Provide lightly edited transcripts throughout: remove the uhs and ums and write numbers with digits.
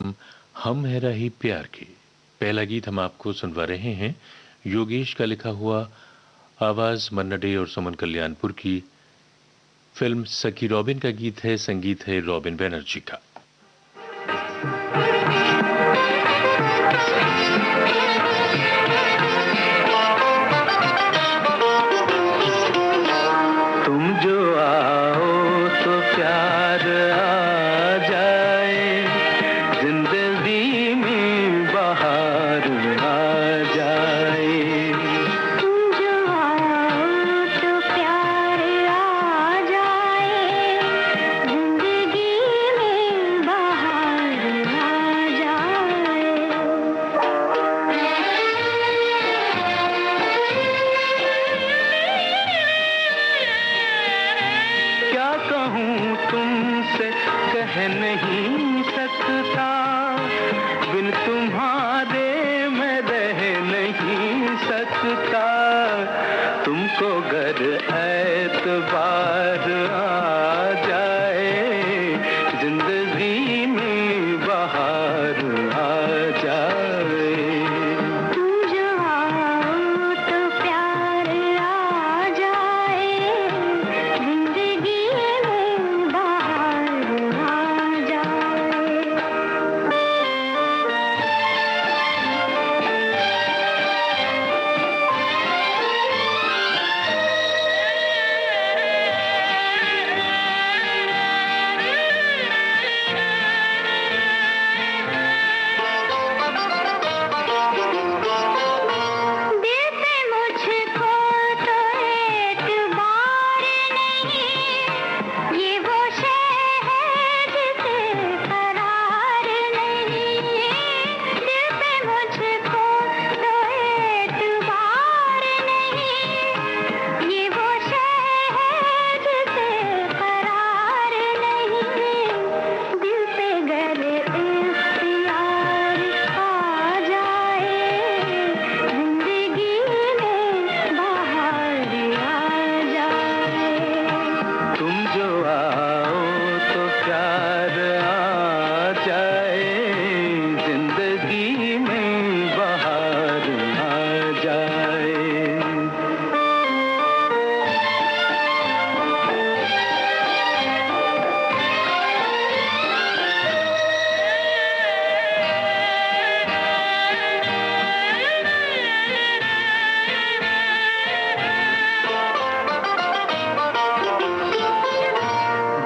हम है राही प्यार की। पहला गीत हम आपको सुनवा रहे हैं योगेश का लिखा हुआ, आवाज मन्ना डे और सुमन कल्याणपुर की। फिल्म सखी रॉबिन का गीत है, संगीत है रॉबिन बैनर्जी का। तुम जो आओ तो प्यार आ जाए, जिंदगी में बहार आ जाए। तुम जो आओ तो प्यार आ जाए, जिंदगी में बहार आ जाए। क्या कहूँ तुमसे कह नहीं सकता, बिन तुम्हारे मैं रह नहीं सकता। तुमको गर एतबार आ जाए, जिंदगी में बहार आ जाए। तुम जो आओ तो प्यार आ जाए, जिंदगी में बहार आ जाए। दिल पे मुझको तो एतबार नहीं, ये वो शय है जिसे करार नहीं। दिल पे मुझको तो एतबार नहीं, ये वो शय है जिसे करार नहीं। दिल पे गर इख्तियार आ जाए, जिंदगी में बहार आ जाए। तुम जो आओ तो प्यार आ जाए, जिंदगी में बहार आ जाए।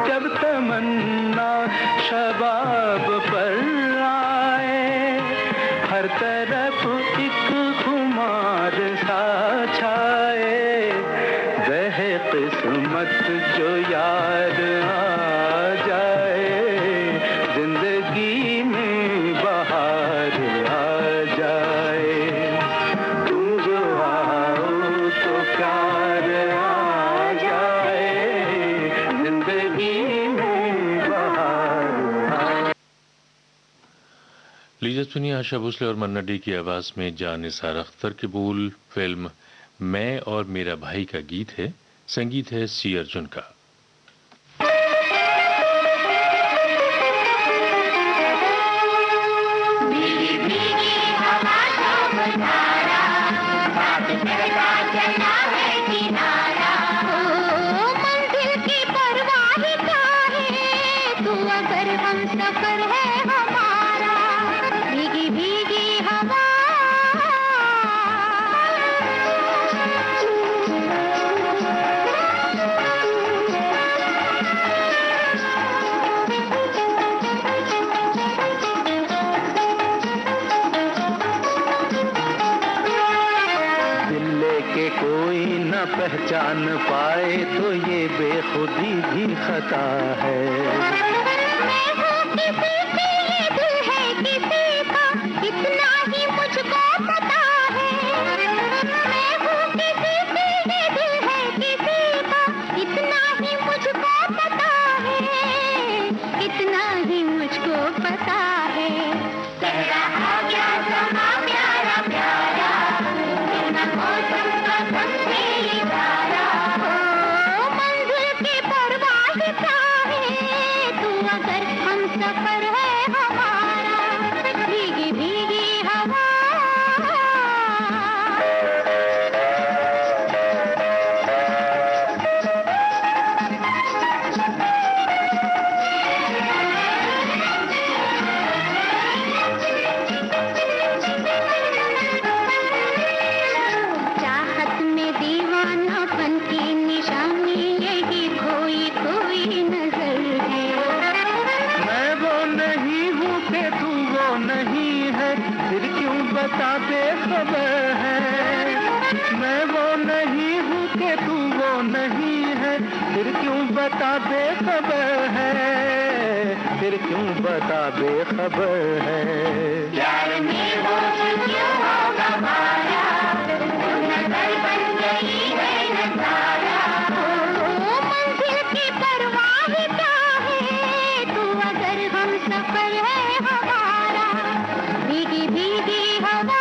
जब तमन्ना शबाब पर आए, हर तरफ एक खुमार सा छाए। वह किस्मत जो यार आ जाए, जिंदगी में बहार आ जाए। तुम जो आओ तो प्यार आ जाए, जिंदगी में बहार आ। लीजिए सुनिए आशा भोसले और मन्ना डे की आवाज में जान निसार अख्तर के बोल। फिल्म मैं और मेरा भाई का गीत है, संगीत है सी अर्जुन का। भीगी भीगी हवा शोभधारा, साथ चलता चला है किनारा। ओ मंजिल की परवाह क्या है, तू अगर हम सफर है हमारा। भीगी भीगी हवा दिल लेके कोई न पहचान पाए, तो ये बेखुदी भी खता है। मैं हूँ किसी की, ये दिल है किसी का, इतना ही मुझको पता है। मैं हूँ किसी की, ये दिल है किसी का, इतना ही मुझको पता है। इतना ही मुझको पता है। कह रहा क्या समा प्यारा प्यारा, बिना मौसम का समझे इशारा। ओ मंजिल की परवाह क्या है, तू फिर क्यों बता बेखबर है। मैं वो नहीं हूँ कि तू वो नहीं है, फिर क्यों बता बेखबर है, फिर क्यों बता बेखबर है। प्यार में वो क्यों होगा माया, नजर बन गई है नजारा। ओ मंजिल की परवाह क्या है, तू अगर हम सफर है हमारा, भीगी भीगी हवा।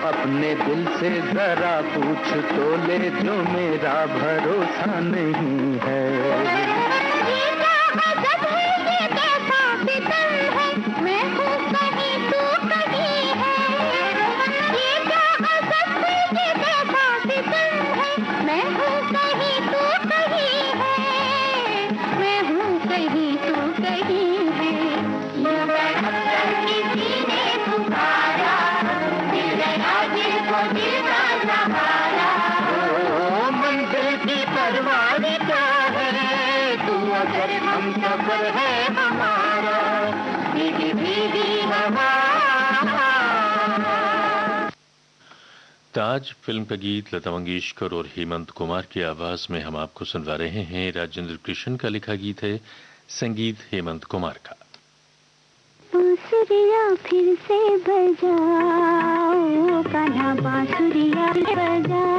अपने दिल से जरा पूछ तो ले, जो मेरा भरोसा नहीं है। ये क्या अजब है, ये कैसा सितम है, मैं हूँ कहीं तू कहीं है। ये क्या अजब है, ये कैसा सितम है, मैं हूँ कहीं तू कहीं है, मैं हूँ कहीं तू कहीं है। यूं धड़कन किसी ने पुकारा, दिल गया दिल को दिल का सहारा। ओ मंजिल की परवाह क्या है, तू अगर हम सफर है हमारा, भीगी भीगी हवा। ताज फिल्म का गीत लता मंगेशकर और हेमंत कुमार की आवाज में हम आपको सुनवा रहे हैं। राजेंद्र कृष्ण का लिखा गीत है, संगीत हेमंत कुमार का। बांसुरिया फिर से बजाओ कान्हा, बांसुरिया बजाओ,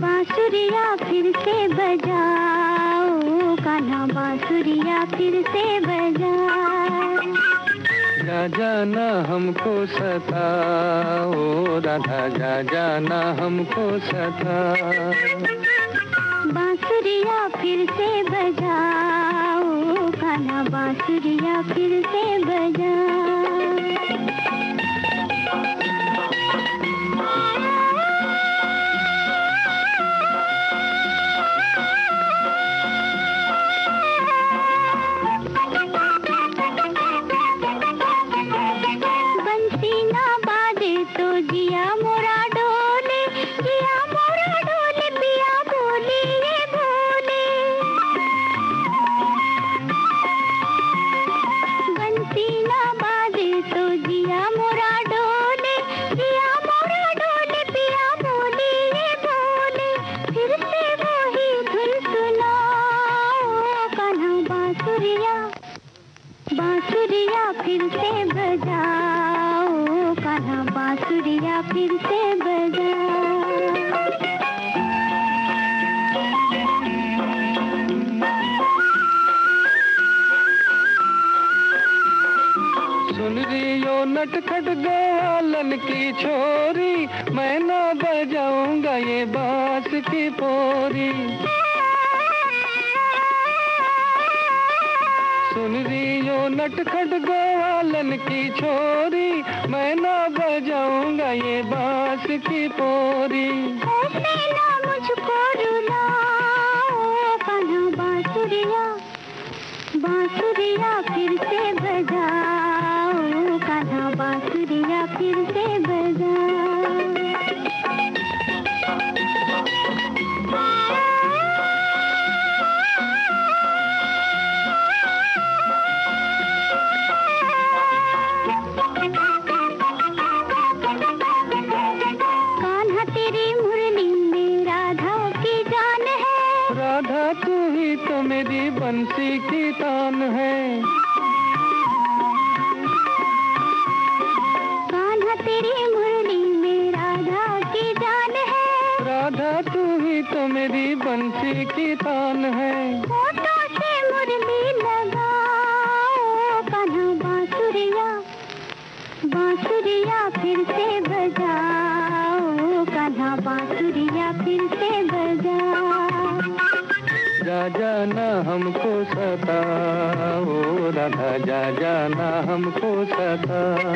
बांसुरिया फिर से बजाओ कान्हा, बांसुरिया फिर से बजाओ। जा जाना हमको सताओ राधा, जा जाना हमको सताओ। बांसुरिया फिर से बजाओ कान्हा, बांसुरिया फिर से बजाओ। बंसी ना बाजे तो जिया मोरा डोले, जिया मोरा डोले, पिया बोले ये बोले। बंसी ना बाजे तो जिया मोरा डोले, जिया मोरा डोले, पिया बोले ये बोले। फिर से वही धुन सुनाओ कान्हा, बांसुरिया, बांसुरिया फिर से बजाओ कान्हा, बांसुरिया फिर से बजाओ। सुन रही हो नटखट ग्वालन की छोरी, मैं ना बजाऊंगा ये बांस की पोरी। सुन रही हो नटखट ग्वालन की छोरी, मैं ना बजाऊंगा ये बांस की पोरी। ऐसे ना मुझको रुलाओ कान्हा, बांसुरिया, बांसुरिया फिर से बजाओ कान्हा, बांसुरिया फिर से बजाओ। कान्हा तेरी मुरली में राधा की जान है, राधा तू ही तो मेरी बंसी की तान है। कान्हा तेरी मुरली में राधा की जान है, राधा तू ही तो मेरी बंसी की तान है। होठों से मुरली लगाओ कान्हा, बांसुरिया, बांसुरिया फिर से बजाओ कान्हा, बांसुरिया फिर से बजाओ। जा जाना हमको सताओ राधा, जा जाना हमको सताओ।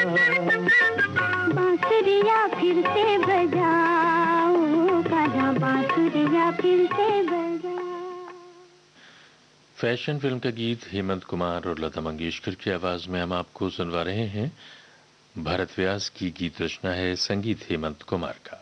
बांसुरिया फिर से बजाओ कान्हा, बांसुरिया फिर से बजाओ। फैशन फिल्म का गीत हेमंत कुमार और लता मंगेशकर की आवाज में हम आपको सुनवा रहे हैं। भरत व्यास की गीत रचना है, संगीत हेमंत कुमार का।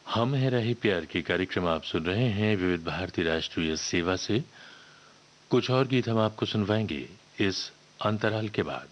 हम है रहे प्यार के कार्यक्रम आप सुन रहे हैं विविध भारती राष्ट्रीय सेवा से। कुछ और गीत हम आपको सुनवाएंगे इस अंतराल के बाद।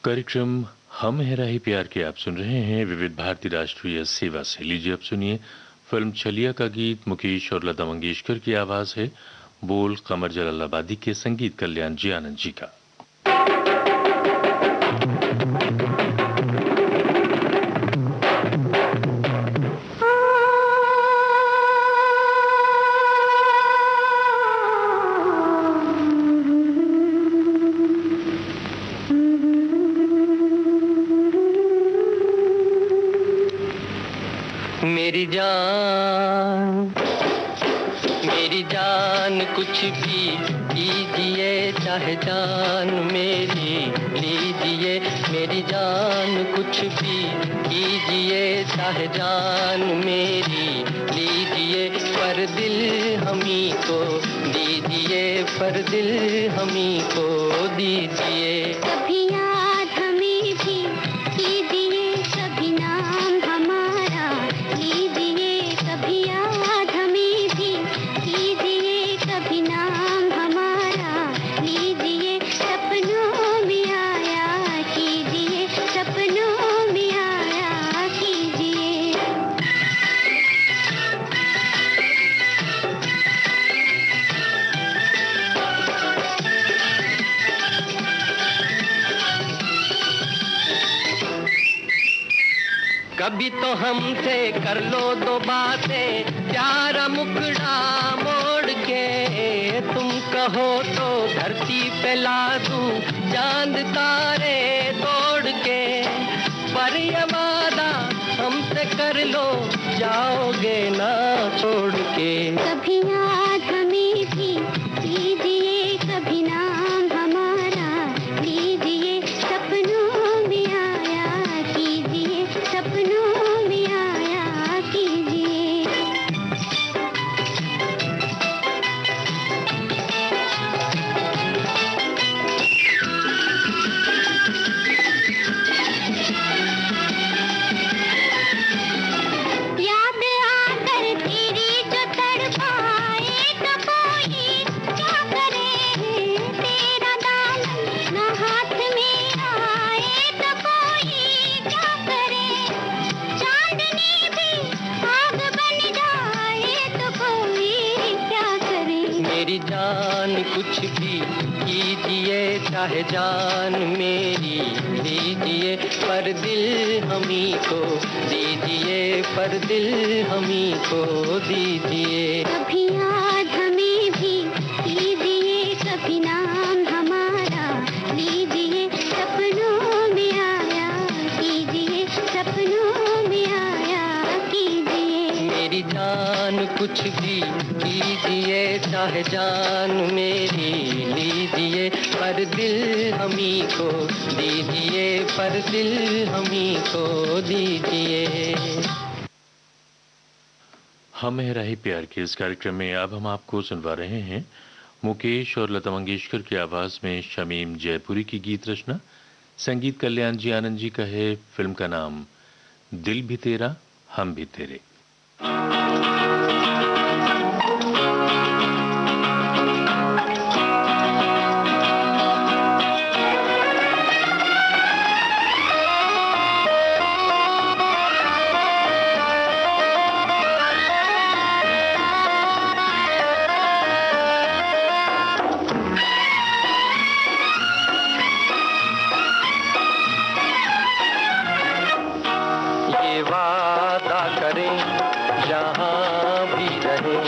कार्यक्रम हम है रहे प्यार के आप सुन रहे हैं विविध भारती राष्ट्रीय सेवा से। लीजिए अब सुनिए फिल्म छलिया का गीत मुकेश और लता मंगेशकर की आवाज है, बोल कमर जलालाबादी के, संगीत कल्याण जी आनंद जी का। मेरी जान कुछ भी कीजिए चाहे जान मेरी लीजिए, मेरी जान कुछ भी कीजिए चाहे जान मेरी लीजिए, पर दिल हमी को दीजिए, पर दिल हमी को दीजिए। कभी याद हमें भी कीजिए, कभी नाम हमारा लीजिए, कभी याद हमें भी कीजिए, कभी नाम हमारा लीजिए, सपनों में आया कीजिए, सपनों में आया कीजिए। कभी तो हमसे कर लो दो बातें, प्यारा मुखड़ा मोड़ के, तुम कहो तो धरती पे ला दूं चांद तारे तोड़ के, पर ये वादा हमसे कर लो जाओगे ना छोड़ के। कभी याद हमें भी कीजिए, कभी नाम हमारा लीजिए, सपनों में आया कीजिए, सपनों में आया कीजिए। याद आकर तेरी जो तड़पाए तो कोई क्या करे, तेरा दामन न हाथ में आए तो कोई क्या करे, चांदनी भी आग बन जाए तो कोई क्या करे। मेरी जान कुछ भी कीजिए चाहे जान मेरी लीजिए, पर दिल हमी को दीजिए, पर दिल हमी को दीजिए। कभी याद हमें भी कीजिए, कभी नाम हमारा लीजिए, सपनों में आया कीजिए, सपनों में आया कीजिए। मेरी जान कुछ भी कीजिए चाहे जान मेरी लीजिए, पर दिल हमी को दीजिए, पर दिल हमी को दीजिए। हम है राही प्यार के इस कार्यक्रम में अब हम आपको सुनवा रहे हैं मुकेश और लता मंगेशकर की आवाज में शमीम जयपुरी की गीत रचना, संगीत कल्याण जी आनंद जी का है। फिल्म का नाम दिल भी तेरा हम भी तेरे। ये वादा करें जहाँ भी रहें,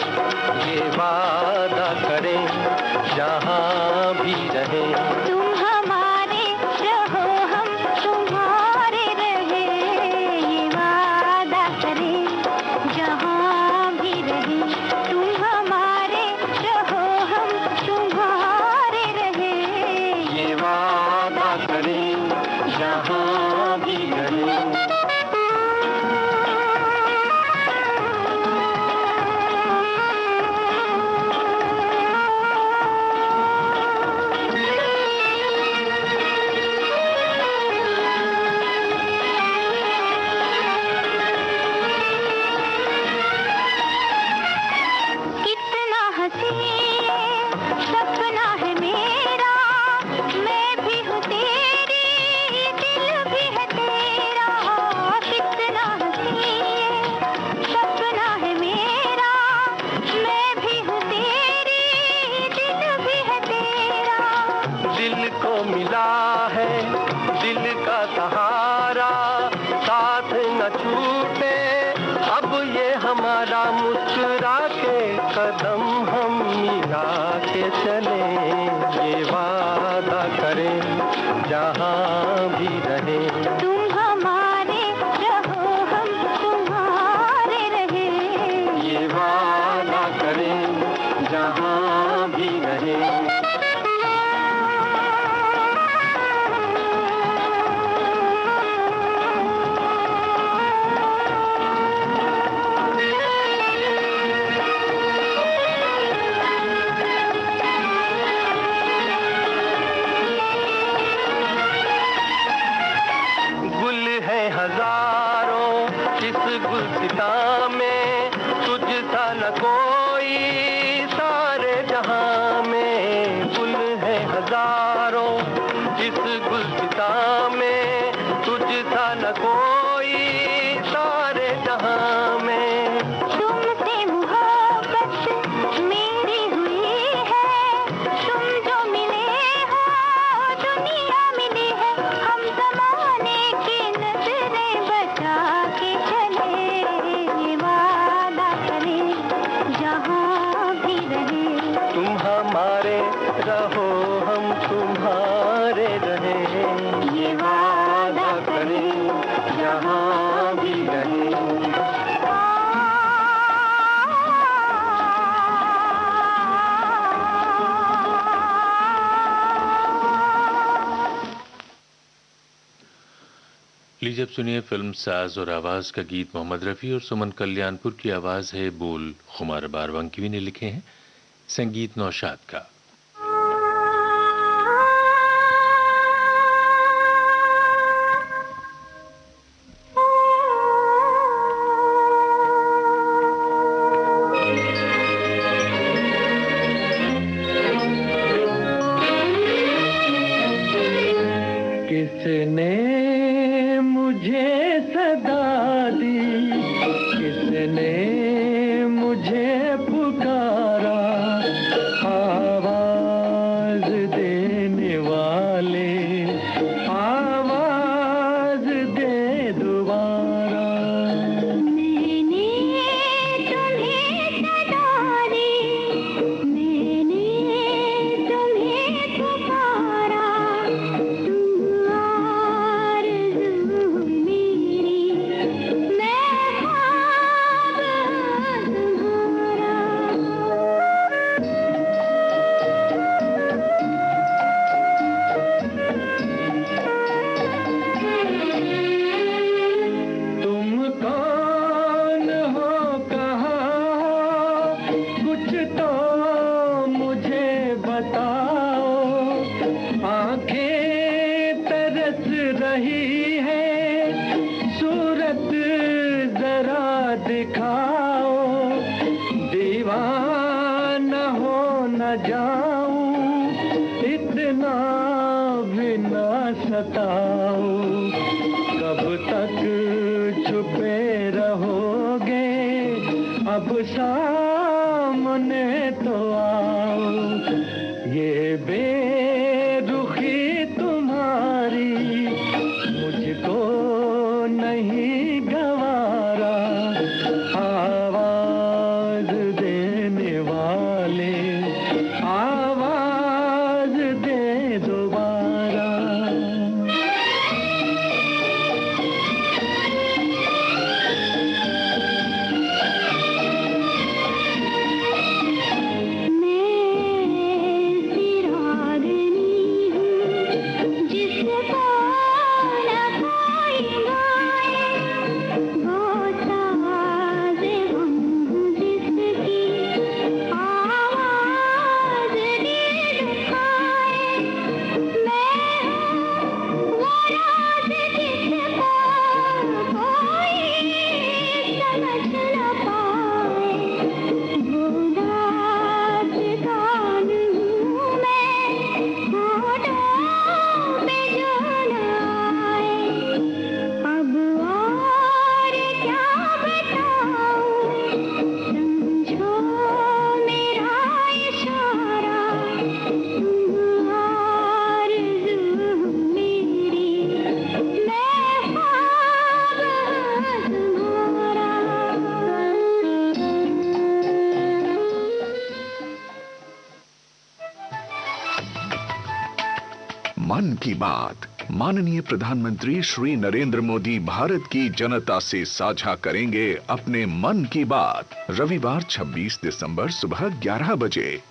ये वादा करें जहाँ भी रहें, तुम हमारे रहो हम तुम्हारे रहे, ये वादा करें जहाँ भी रहे, तुम हमारे रहो हम तुम्हारे रहे, ये वादा करें जहाँ भी रहें। कितना हसीन सपना है मेरा, मैं भी हूँ तेरी, दिल भी है तेरा। कितना हसीन सपना है मेरा, मैं भी हूँ तेरी, दिल भी है तेरा। दिल को मिला है दिल का सहारा, साथ न छूटे अब ये हमारा, मुस्कुरा के कदम हम मिला के चले, ये वादा करें जहाँ भी रहे, तुम हमारे रहो हम तुम्हारे रहे, ये वादा करें जहाँ इस गुलसिता में तुझसा न कोई सारे जहां में। तुमसे मोहब्बत मेरी हुई है, तुम जो मिले हो दुनिया मिली है, हम ज़माने की नजरें बचा के चले, वादा करें जहाँ भी रहे। तुम हमारे रहो हम तुम्हारे रहे, ये वादा करें जहाँ भी रहे। लीजिए अब सुनिए फिल्म साज और आवाज का गीत। मोहम्मद रफ़ी और सुमन कल्याणपुर की आवाज है, बोल खुमार बारवंकी ने लिखे हैं, संगीत नौशाद का। किसने मुझे सदा दी, किसने मुझे पुकारा, आवाज देने वाले आवाज दे दोबारा। मैंने तुम्हें सदा दी, मैंने तुम्हें पुकारा, तुम आरज़ू मेरी, मैं ख्वाब तुम्हारा। तुम कौन हो कहाँ, कुछ तो मुझे बताओ, आंखें तरस रही है, सूरत जरा दिखाओ, दीवाना हो न जाऊं, इतना भी न सताओ, कब तक छुपे रहोगे, अब सामने तो आओ, ये बेरुखी तुम्हारी मुझको नहीं गवारा, आवाज देने वाले आवाज दे दोबारा। मन की बात। माननीय प्रधानमंत्री श्री नरेंद्र मोदी भारत की जनता से साझा करेंगे अपने मन की बात रविवार 26 दिसंबर सुबह 11 बजे।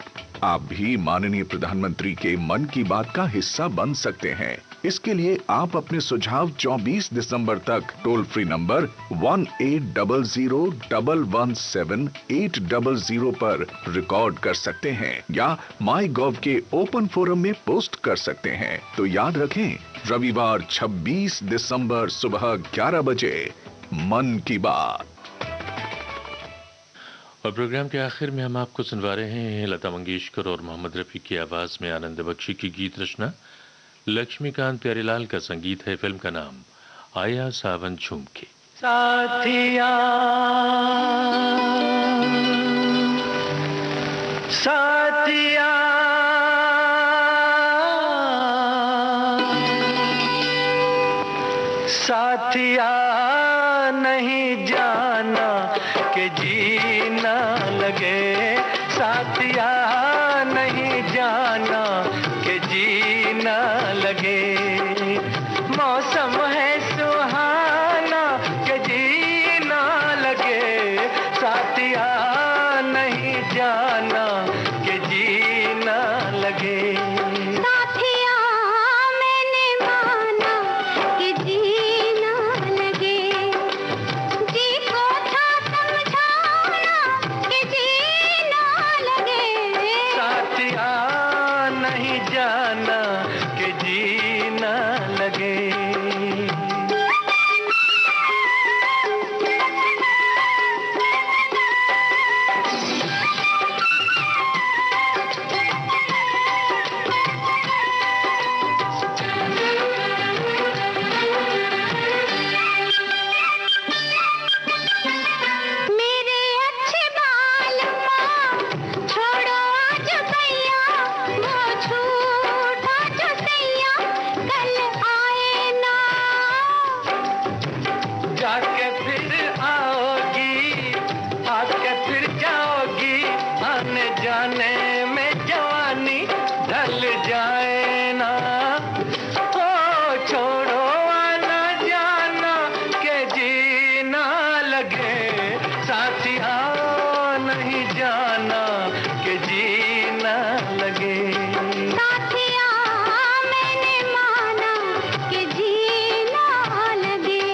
आप भी माननीय प्रधानमंत्री के मन की बात का हिस्सा बन सकते हैं। इसके लिए आप अपने सुझाव 24 दिसंबर तक टोल फ्री नंबर 1800117800 पर रिकॉर्ड कर सकते हैं या माई गॉव के ओपन फोरम में पोस्ट कर सकते हैं। तो याद रखें, रविवार 26 दिसंबर सुबह 11 बजे मन की बात। और प्रोग्राम के आखिर में हम आपको सुनवा रहे हैं लता मंगेशकर और मोहम्मद रफ़ी की आवाज में आनंद बख्शी की गीत रचना लक्ष्मीकांत प्यारेलाल का संगीत है। फिल्म का नाम आया सावन झूम के। साथिया साथिया साथिया नहीं जाना कि जीना लगे, साथिया नहीं जाना कि जीना लगे। मौसम है सुहाना कि जीना लगे, साथिया नहीं जाना कि जीना लगे। साथिया मैंने माना कि जीना लगे, जी को था समझाना कि जीना लगे। साथिया नहीं जाना कि जीना लगे। मेरे अच्छे बाल माँ छोड़ो आज भैया, वो झूठा जो सैया कल आए ना। जाके फिर आओगी, आके फिर जाओगी, आने जाने में जवानी ढल जाए ना। ओ छोड़ो आना जाना के जीना लगे, साथिया नहीं जाना के जीना लगे। साथिया मैंने माना कि जीना लगे।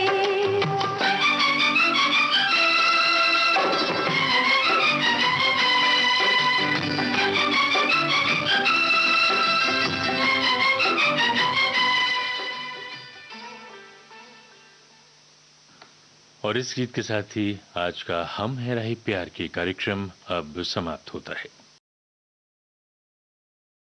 और इस गीत के साथ ही आज का हम है रही प्यार की कार्यक्रम अब समाप्त होता है।